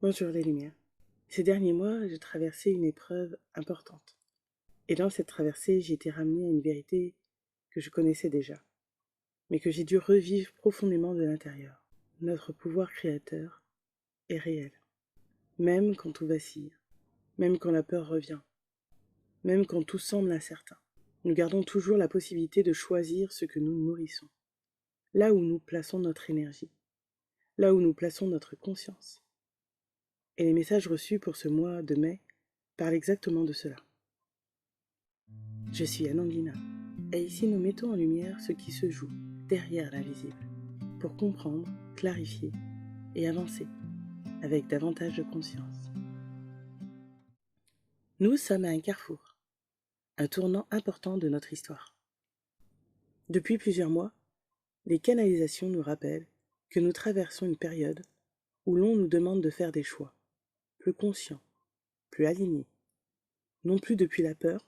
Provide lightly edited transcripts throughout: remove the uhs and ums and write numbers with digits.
Bonjour les lumières. Ces derniers mois, j'ai traversé une épreuve importante. Et dans cette traversée, j'ai été ramenée à une vérité que je connaissais déjà, mais que j'ai dû revivre profondément de l'intérieur. Notre pouvoir créateur est réel, même quand tout vacille, même quand la peur revient, même quand tout semble incertain. Nous gardons toujours la possibilité de choisir ce que nous nourrissons, là où nous plaçons notre énergie, là où nous plaçons notre conscience. Et les messages reçus pour ce mois de mai parlent exactement de cela. Je suis Anandina, et ici nous mettons en lumière ce qui se joue derrière l'invisible, pour comprendre, clarifier et avancer avec davantage de conscience. Nous sommes à un carrefour, un tournant important de notre histoire. Depuis plusieurs mois, les canalisations nous rappellent que nous traversons une période où l'on nous demande de faire des choix, plus conscients, plus alignés, non plus depuis la peur,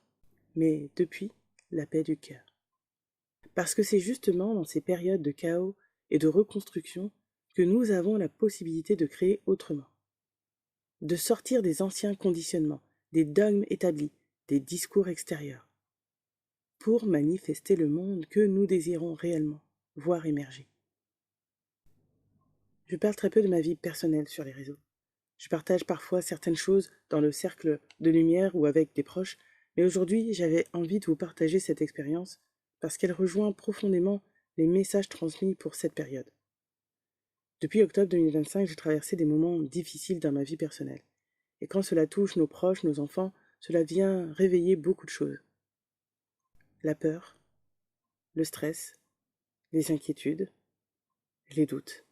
mais depuis la paix du cœur. Parce que c'est justement dans ces périodes de chaos et de reconstruction que nous avons la possibilité de créer autrement. De sortir des anciens conditionnements, des dogmes établis, des discours extérieurs, pour manifester le monde que nous désirons réellement, voir émerger. Je parle très peu de ma vie personnelle sur les réseaux. Je partage parfois certaines choses dans le cercle de lumière ou avec des proches, mais aujourd'hui j'avais envie de vous partager cette expérience parce qu'elle rejoint profondément les messages transmis pour cette période. Depuis octobre 2025, j'ai traversé des moments difficiles dans ma vie personnelle. Et quand cela touche nos proches, nos enfants, cela vient réveiller beaucoup de choses. La peur, le stress, les inquiétudes, les doutes.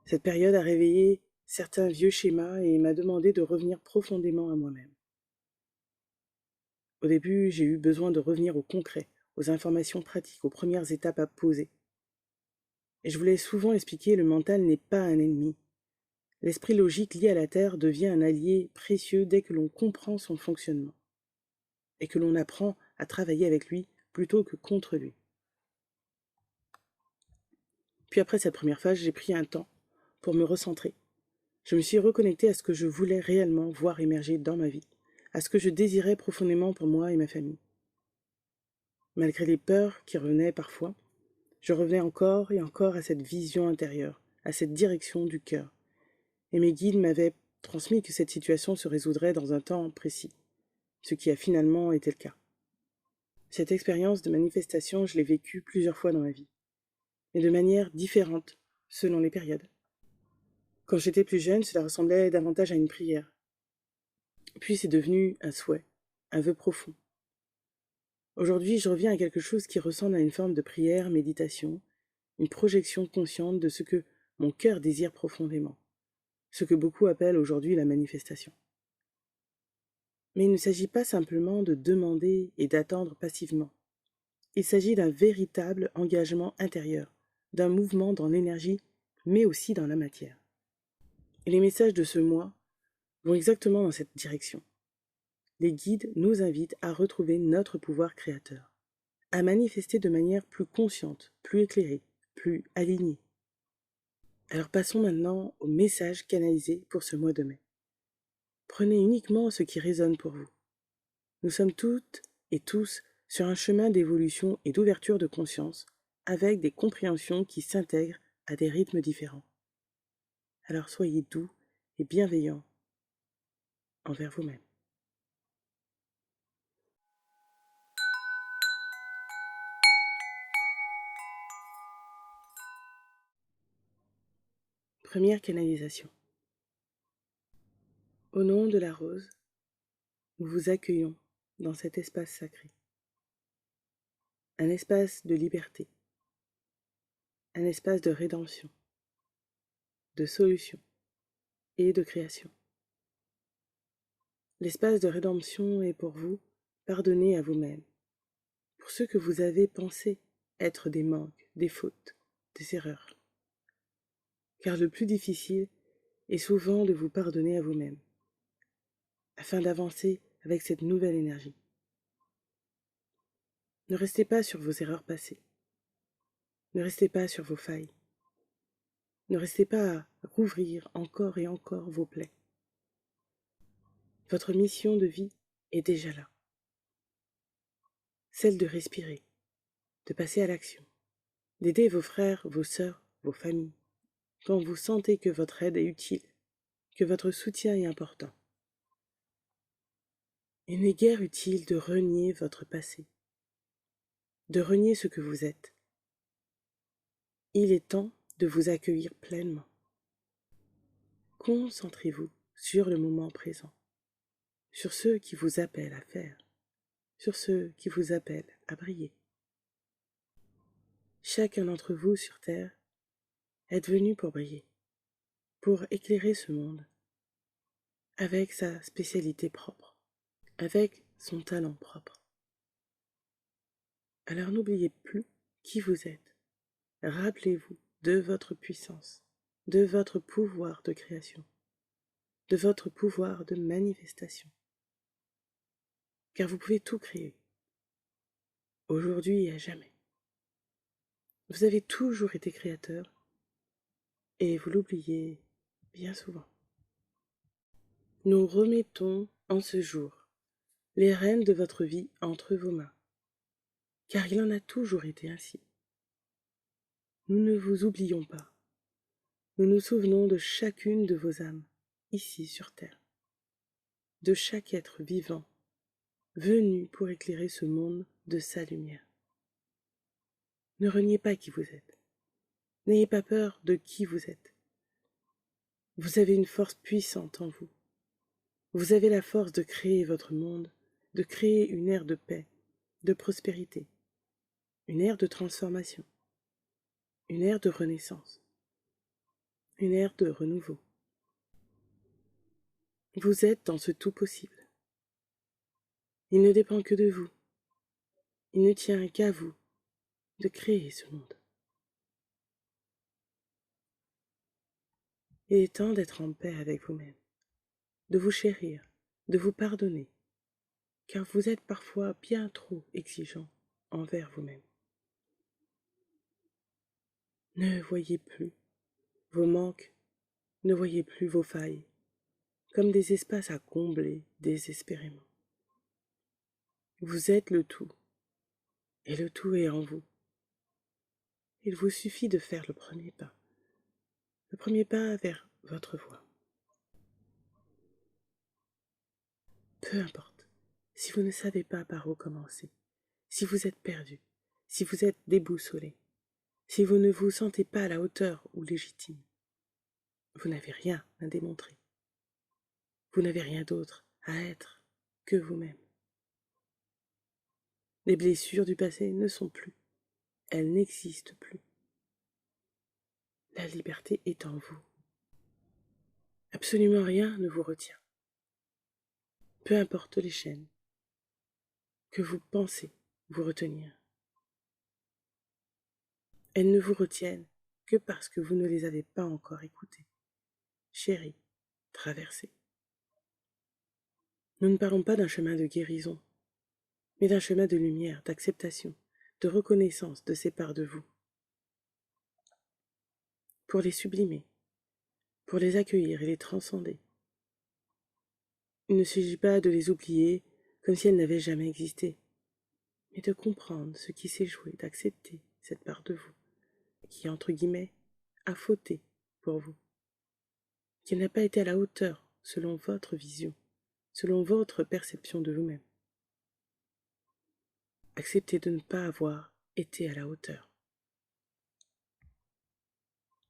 Cette période a réveillé certains vieux schémas et m'a demandé de revenir profondément à moi-même. Au début, j'ai eu besoin de revenir au concret, aux informations pratiques, aux premières étapes à poser. Et je voulais souvent expliquer, le mental n'est pas un ennemi. L'esprit logique lié à la Terre devient un allié précieux dès que l'on comprend son fonctionnement et que l'on apprend à travailler avec lui plutôt que contre lui. Puis après cette première phase, j'ai pris un temps pour me recentrer. Je me suis reconnectée à ce que je voulais réellement voir émerger dans ma vie, à ce que je désirais profondément pour moi et ma famille. Malgré les peurs qui revenaient parfois, je revenais encore et encore à cette vision intérieure, à cette direction du cœur. Et mes guides m'avaient transmis que cette situation se résoudrait dans un temps précis, ce qui a finalement été le cas. Cette expérience de manifestation, je l'ai vécue plusieurs fois dans ma vie, mais de manière différente selon les périodes. Quand j'étais plus jeune, cela ressemblait davantage à une prière. Puis c'est devenu un souhait, un vœu profond. Aujourd'hui, je reviens à quelque chose qui ressemble à une forme de prière, méditation, une projection consciente de ce que mon cœur désire profondément, ce que beaucoup appellent aujourd'hui la manifestation. Mais il ne s'agit pas simplement de demander et d'attendre passivement. Il s'agit d'un véritable engagement intérieur, d'un mouvement dans l'énergie, mais aussi dans la matière. Et les messages de ce mois vont exactement dans cette direction. Les guides nous invitent à retrouver notre pouvoir créateur, à manifester de manière plus consciente, plus éclairée, plus alignée. Alors passons maintenant aux messages canalisés pour ce mois de mai. Prenez uniquement ce qui résonne pour vous. Nous sommes toutes et tous sur un chemin d'évolution et d'ouverture de conscience, avec des compréhensions qui s'intègrent à des rythmes différents. Alors soyez doux et bienveillants envers vous-même. Première canalisation. Au nom de la rose, nous vous accueillons dans cet espace sacré. Un espace de liberté, un espace de rédemption, de solution et de création. L'espace de rédemption est pour vous pardonner à vous-même, pour ce que vous avez pensé être des manques, des fautes, des erreurs. Car le plus difficile est souvent de vous pardonner à vous-même, afin d'avancer avec cette nouvelle énergie. Ne restez pas sur vos erreurs passées, ne restez pas sur vos failles. Ne restez pas à rouvrir encore et encore vos plaies. Votre mission de vie est déjà là. Celle de respirer, de passer à l'action, d'aider vos frères, vos sœurs, vos familles, quand vous sentez que votre aide est utile, que votre soutien est important. Il n'est guère utile de renier votre passé, de renier ce que vous êtes. Il est temps de vous accueillir pleinement. Concentrez-vous sur le moment présent, sur ceux qui vous appellent à faire, sur ceux qui vous appellent à briller. Chacun d'entre vous sur Terre est venu pour briller, pour éclairer ce monde, avec sa spécialité propre, avec son talent propre. Alors n'oubliez plus qui vous êtes. Rappelez-vous de votre puissance, de votre pouvoir de création, de votre pouvoir de manifestation. Car vous pouvez tout créer, aujourd'hui et à jamais. Vous avez toujours été créateur et vous l'oubliez bien souvent. Nous remettons en ce jour les rênes de votre vie entre vos mains, car il en a toujours été ainsi. Nous ne vous oublions pas. Nous nous souvenons de chacune de vos âmes, ici sur Terre, de chaque être vivant, venu pour éclairer ce monde de sa lumière. Ne reniez pas qui vous êtes. N'ayez pas peur de qui vous êtes. Vous avez une force puissante en vous. Vous avez la force de créer votre monde, de créer une ère de paix, de prospérité, une ère de transformation, une ère de renaissance, une ère de renouveau. Vous êtes dans ce tout possible. Il ne dépend que de vous. Il ne tient qu'à vous de créer ce monde. Il est temps d'être en paix avec vous-même, de vous chérir, de vous pardonner, car vous êtes parfois bien trop exigeant envers vous-même. Ne voyez plus vos manques, ne voyez plus vos failles, comme des espaces à combler désespérément. Vous êtes le tout, et le tout est en vous. Il vous suffit de faire le premier pas vers votre voie. Peu importe, si vous ne savez pas par où commencer, si vous êtes perdu, si vous êtes déboussolé, si vous ne vous sentez pas à la hauteur ou légitime, vous n'avez rien à démontrer. Vous n'avez rien d'autre à être que vous-même. Les blessures du passé ne sont plus. Elles n'existent plus. La liberté est en vous. Absolument rien ne vous retient. Peu importe les chaînes que vous pensez vous retenir. Elles ne vous retiennent que parce que vous ne les avez pas encore écoutées. Chérie, traversez. Nous ne parlons pas d'un chemin de guérison, mais d'un chemin de lumière, d'acceptation, de reconnaissance de ces parts de vous. Pour les sublimer, pour les accueillir et les transcender. Il ne s'agit pas de les oublier comme si elles n'avaient jamais existé, mais de comprendre ce qui s'est joué, d'accepter cette part de vous, qui, entre guillemets, a fauté pour vous, qui n'a pas été à la hauteur selon votre vision, selon votre perception de vous-même. Acceptez de ne pas avoir été à la hauteur.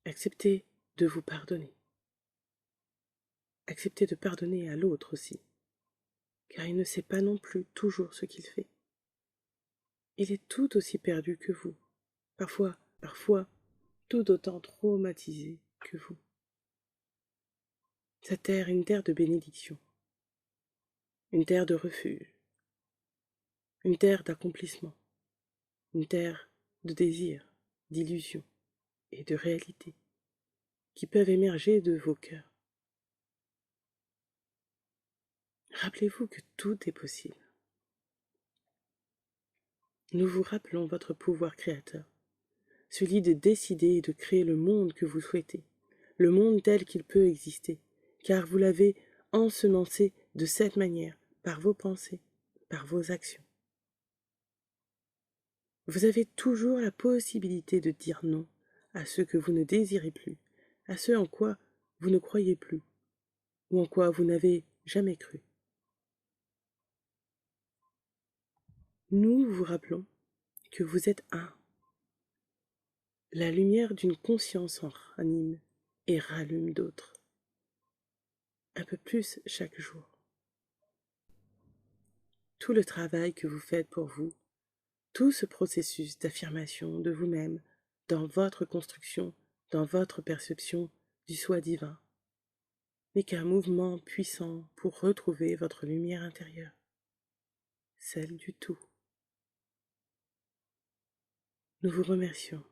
Acceptez de vous pardonner. Acceptez de pardonner à l'autre aussi, car il ne sait pas non plus toujours ce qu'il fait. Il est tout aussi perdu que vous, parfois tout autant traumatisé que vous. Sa terre est une terre de bénédiction, une terre de refuge, une terre d'accomplissement, une terre de désir, d'illusion et de réalité qui peuvent émerger de vos cœurs. Rappelez-vous que tout est possible. Nous vous rappelons votre pouvoir créateur, celui de décider et de créer le monde que vous souhaitez, le monde tel qu'il peut exister, car vous l'avez ensemencé de cette manière, par vos pensées, par vos actions. Vous avez toujours la possibilité de dire non à ce que vous ne désirez plus, à ce en quoi vous ne croyez plus, ou en quoi vous n'avez jamais cru. Nous vous rappelons que vous êtes un. La lumière d'une conscience en ranime et rallume d'autres, un peu plus chaque jour. Tout le travail que vous faites pour vous, tout ce processus d'affirmation de vous-même dans votre construction, dans votre perception du soi divin, n'est qu'un mouvement puissant pour retrouver votre lumière intérieure, celle du tout. Nous vous remercions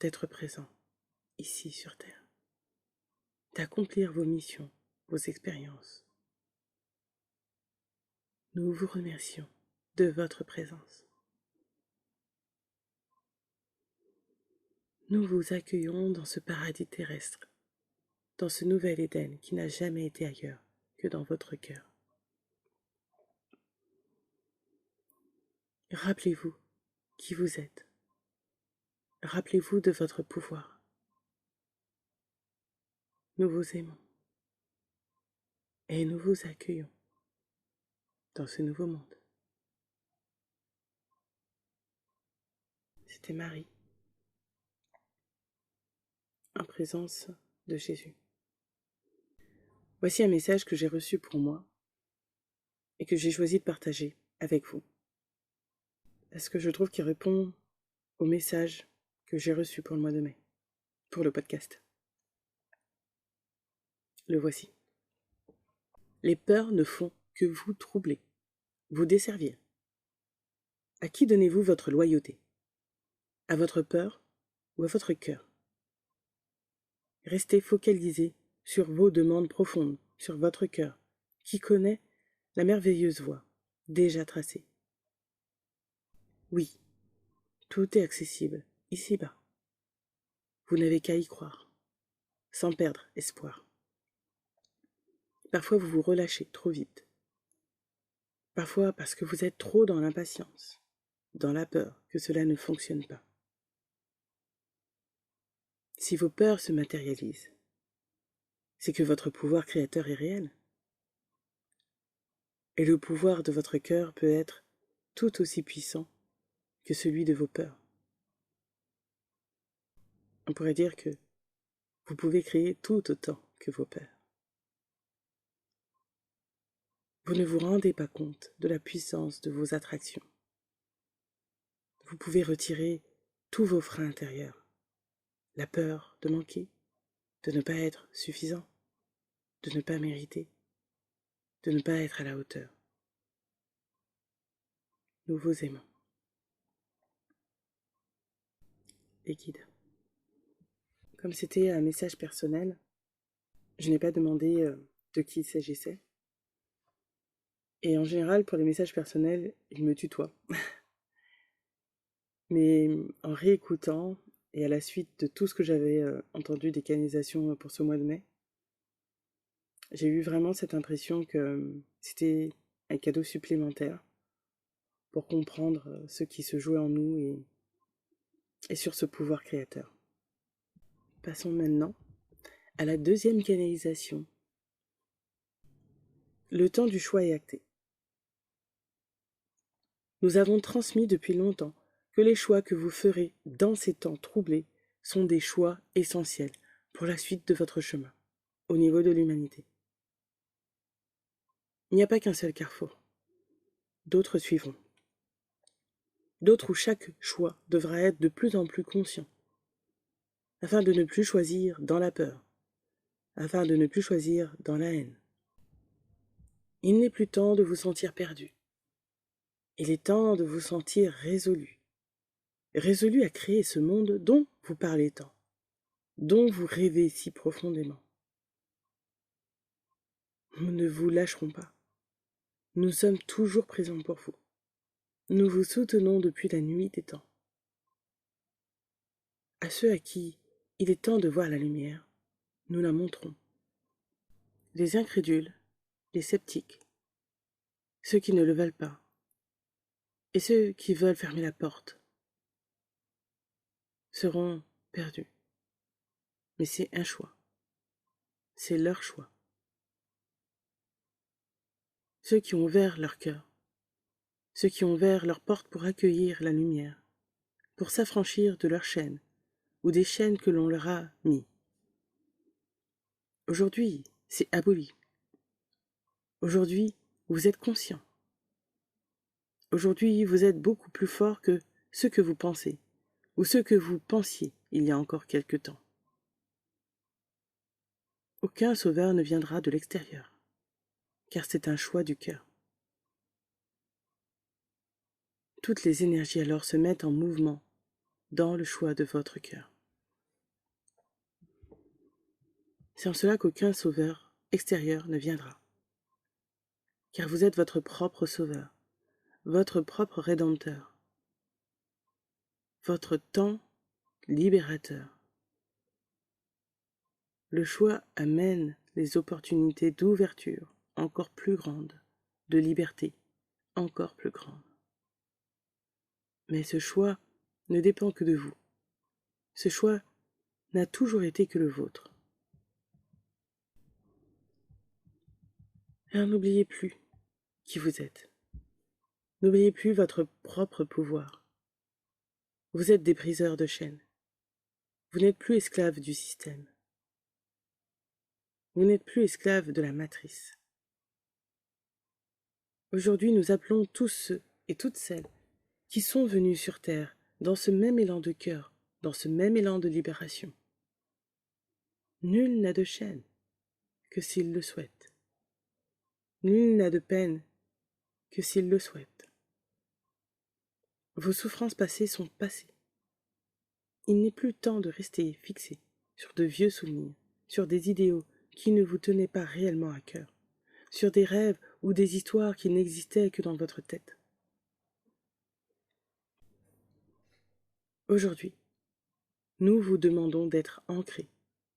d'être présent ici sur Terre, d'accomplir vos missions, vos expériences. Nous vous remercions de votre présence. Nous vous accueillons dans ce paradis terrestre, dans ce nouvel Éden qui n'a jamais été ailleurs que dans votre cœur. Rappelez-vous qui vous êtes. Rappelez-vous de votre pouvoir. Nous vous aimons et nous vous accueillons dans ce nouveau monde. C'était Marie, en présence de Jésus. Voici un message que j'ai reçu pour moi et que j'ai choisi de partager avec vous, parce que je trouve qu'il répond au message que j'ai reçu pour le mois de mai, pour le podcast. Le voici. Les peurs ne font que vous troubler, vous desservir. À qui donnez-vous votre loyauté? À votre peur ou à votre cœur? Restez focalisé sur vos demandes profondes, sur votre cœur, qui connaît la merveilleuse voie déjà tracée. Oui, tout est accessible, ici-bas. Vous n'avez qu'à y croire, sans perdre espoir. Parfois vous vous relâchez trop vite. Parfois parce que vous êtes trop dans l'impatience, dans la peur que cela ne fonctionne pas. Si vos peurs se matérialisent, c'est que votre pouvoir créateur est réel. Et le pouvoir de votre cœur peut être tout aussi puissant que celui de vos peurs. On pourrait dire que vous pouvez créer tout autant que vos peurs. Vous ne vous rendez pas compte de la puissance de vos attractions. Vous pouvez retirer tous vos freins intérieurs. La peur de manquer, de ne pas être suffisant, de ne pas mériter, de ne pas être à la hauteur. Nous vous aimons. Les guides. Comme c'était un message personnel, je n'ai pas demandé de qui il s'agissait. Et en général, pour les messages personnels, il me tutoie. Mais en réécoutant, et à la suite de tout ce que j'avais entendu des canalisations pour ce mois de mai, j'ai eu vraiment cette impression que c'était un cadeau supplémentaire pour comprendre ce qui se jouait en nous et sur ce pouvoir créateur. Passons maintenant à la deuxième canalisation. Le temps du choix est acté. Nous avons transmis depuis longtemps que les choix que vous ferez dans ces temps troublés sont des choix essentiels pour la suite de votre chemin, au niveau de l'humanité. Il n'y a pas qu'un seul carrefour. D'autres suivront. D'autres où chaque choix devra être de plus en plus conscient, afin de ne plus choisir dans la peur, afin de ne plus choisir dans la haine. Il n'est plus temps de vous sentir perdu. Il est temps de vous sentir résolu. Résolu à créer ce monde dont vous parlez tant, dont vous rêvez si profondément. Nous ne vous lâcherons pas. Nous sommes toujours présents pour vous. Nous vous soutenons depuis la nuit des temps. À ceux à qui il est temps de voir la lumière, nous la montrons. Les incrédules, les sceptiques, ceux qui ne le veulent pas, et ceux qui veulent fermer la porte, seront perdus. Mais c'est un choix. C'est leur choix. Ceux qui ont ouvert leur cœur, ceux qui ont ouvert leur porte pour accueillir la lumière, pour s'affranchir de leurs chaînes ou des chaînes que l'on leur a mis. Aujourd'hui, c'est aboli. Aujourd'hui, vous êtes conscient. Aujourd'hui, vous êtes beaucoup plus fort que ce que vous pensez, ou ce que vous pensiez il y a encore quelque temps. Aucun sauveur ne viendra de l'extérieur, car c'est un choix du cœur. Toutes les énergies alors se mettent en mouvement dans le choix de votre cœur. C'est en cela qu'aucun sauveur extérieur ne viendra, car vous êtes votre propre sauveur, votre propre rédempteur, votre temps libérateur. Le choix amène les opportunités d'ouverture encore plus grandes, de liberté encore plus grande. Mais ce choix ne dépend que de vous. Ce choix n'a toujours été que le vôtre. Alors n'oubliez plus qui vous êtes. N'oubliez plus votre propre pouvoir. Vous êtes des briseurs de chaînes. Vous n'êtes plus esclaves du système. Vous n'êtes plus esclaves de la matrice. Aujourd'hui, nous appelons tous ceux et toutes celles qui sont venus sur Terre dans ce même élan de cœur, dans ce même élan de libération. Nul n'a de chaîne que s'il le souhaite. Nul n'a de peine que s'il le souhaite. Vos souffrances passées sont passées. Il n'est plus temps de rester fixé sur de vieux souvenirs, sur des idéaux qui ne vous tenaient pas réellement à cœur, sur des rêves ou des histoires qui n'existaient que dans votre tête. Aujourd'hui, nous vous demandons d'être ancrés,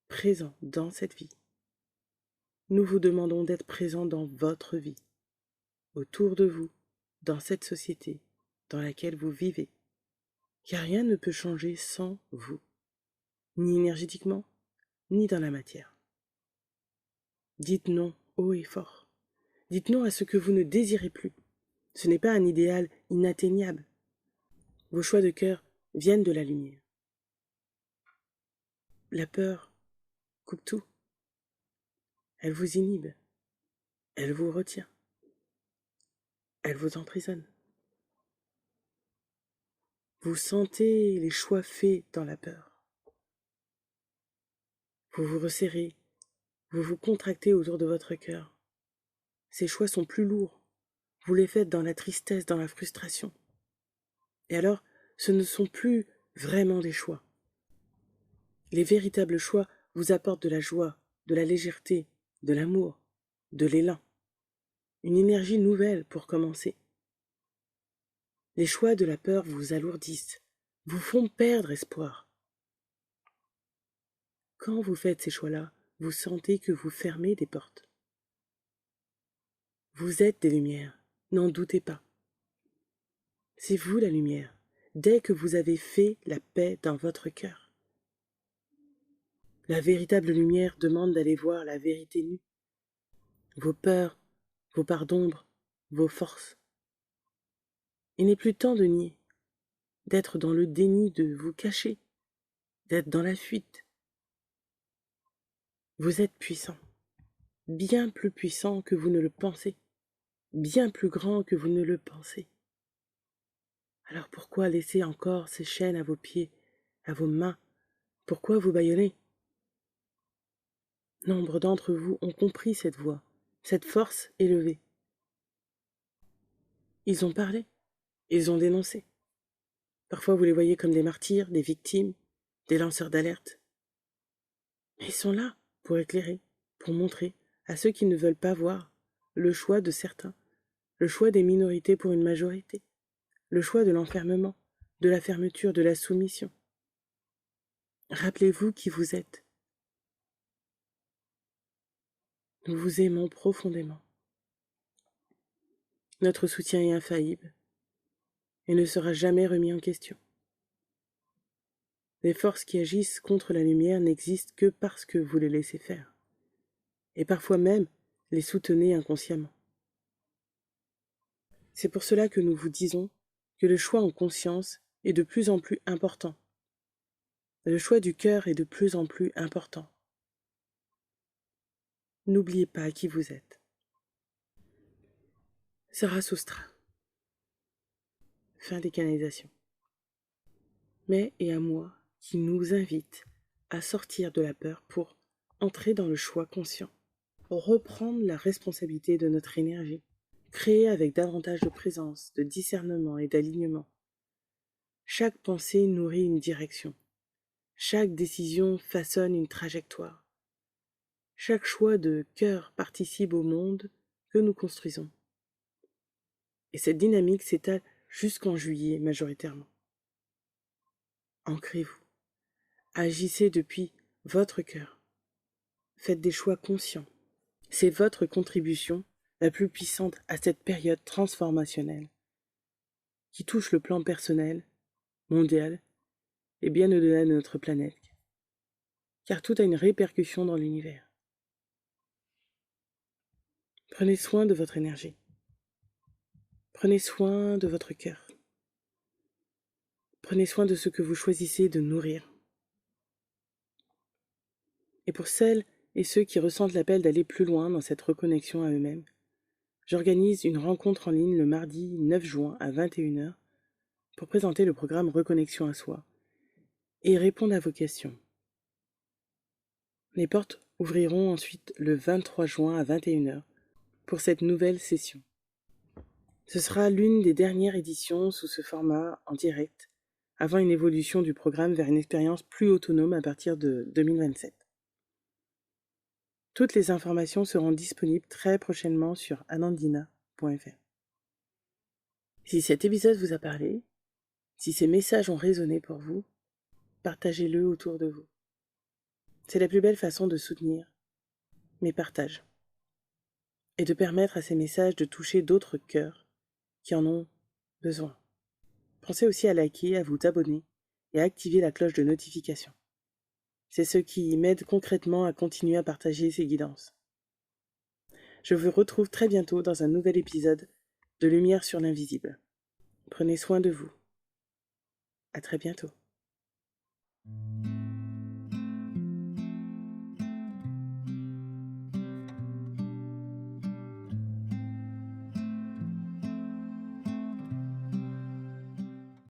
présents dans cette vie. Nous vous demandons d'être présents dans votre vie, autour de vous, dans cette société dans laquelle vous vivez, car rien ne peut changer sans vous, ni énergétiquement, ni dans la matière. Dites non haut et fort. Dites non à ce que vous ne désirez plus. Ce n'est pas un idéal inatteignable. Vos choix de cœur viennent de la lumière. La peur coupe tout. Elle vous inhibe. Elle vous retient. Elle vous emprisonne. Vous sentez les choix faits dans la peur. Vous vous resserrez, vous vous contractez autour de votre cœur. Ces choix sont plus lourds. Vous les faites dans la tristesse, dans la frustration. Et alors, ce ne sont plus vraiment des choix. Les véritables choix vous apportent de la joie, de la légèreté, de l'amour, de l'élan. Une énergie nouvelle pour commencer. Les choix de la peur vous alourdissent, vous font perdre espoir. Quand vous faites ces choix-là, vous sentez que vous fermez des portes. Vous êtes des lumières, n'en doutez pas. C'est vous la lumière, dès que vous avez fait la paix dans votre cœur. La véritable lumière demande d'aller voir la vérité nue. Vos peurs, vos parts d'ombre, vos forces. Il n'est plus temps de nier, d'être dans le déni, de vous cacher, d'être dans la fuite. Vous êtes puissant, bien plus puissant que vous ne le pensez, bien plus grand que vous ne le pensez. Alors pourquoi laisser encore ces chaînes à vos pieds, à vos mains? Pourquoi vous bâillonnez? Nombre d'entre vous ont compris cette voix, cette force élevée. Ils ont parlé, ils ont dénoncé. Parfois vous les voyez comme des martyrs, des victimes, des lanceurs d'alerte. Mais ils sont là pour éclairer, pour montrer à ceux qui ne veulent pas voir le choix de certains, le choix des minorités pour une majorité, le choix de l'enfermement, de la fermeture, de la soumission. Rappelez-vous qui vous êtes. Nous vous aimons profondément. Notre soutien est infaillible et ne sera jamais remis en question. Les forces qui agissent contre la lumière n'existent que parce que vous les laissez faire, et parfois même les soutenez inconsciemment. C'est pour cela que nous vous disons que le choix en conscience est de plus en plus important. Le choix du cœur est de plus en plus important. N'oubliez pas qui vous êtes. Zarathustra. Fin des canalisations. Mais et à moi qui nous invite à sortir de la peur pour entrer dans le choix conscient, reprendre la responsabilité de notre énergie, créer avec davantage de présence, de discernement et d'alignement. Chaque pensée nourrit une direction. Chaque décision façonne une trajectoire. Chaque choix de cœur participe au monde que nous construisons. Et cette dynamique s'étale jusqu'en juillet majoritairement. Ancrez-vous. Agissez depuis votre cœur. Faites des choix conscients. C'est votre contribution la plus puissante à cette période transformationnelle qui touche le plan personnel, mondial et bien au-delà de notre planète. Car tout a une répercussion dans l'univers. Prenez soin de votre énergie. Prenez soin de votre cœur. Prenez soin de ce que vous choisissez de nourrir. Et pour celles et ceux qui ressentent l'appel d'aller plus loin dans cette reconnexion à eux-mêmes, j'organise une rencontre en ligne le mardi 9 juin à 21h pour présenter le programme Reconnexion à soi et répondre à vos questions. Les portes ouvriront ensuite le 23 juin à 21h pour cette nouvelle session. Ce sera l'une des dernières éditions sous ce format en direct, avant une évolution du programme vers une expérience plus autonome à partir de 2027. Toutes les informations seront disponibles très prochainement sur anandina.fr. Si cet épisode vous a parlé, si ces messages ont résonné pour vous, partagez-le autour de vous. C'est la plus belle façon de soutenir mes partages et de permettre à ces messages de toucher d'autres cœurs qui en ont besoin. Pensez aussi à liker, à vous abonner et à activer la cloche de notification. C'est ce qui m'aide concrètement à continuer à partager ces guidances. Je vous retrouve très bientôt dans un nouvel épisode de Lumière sur l'invisible. Prenez soin de vous. À très bientôt.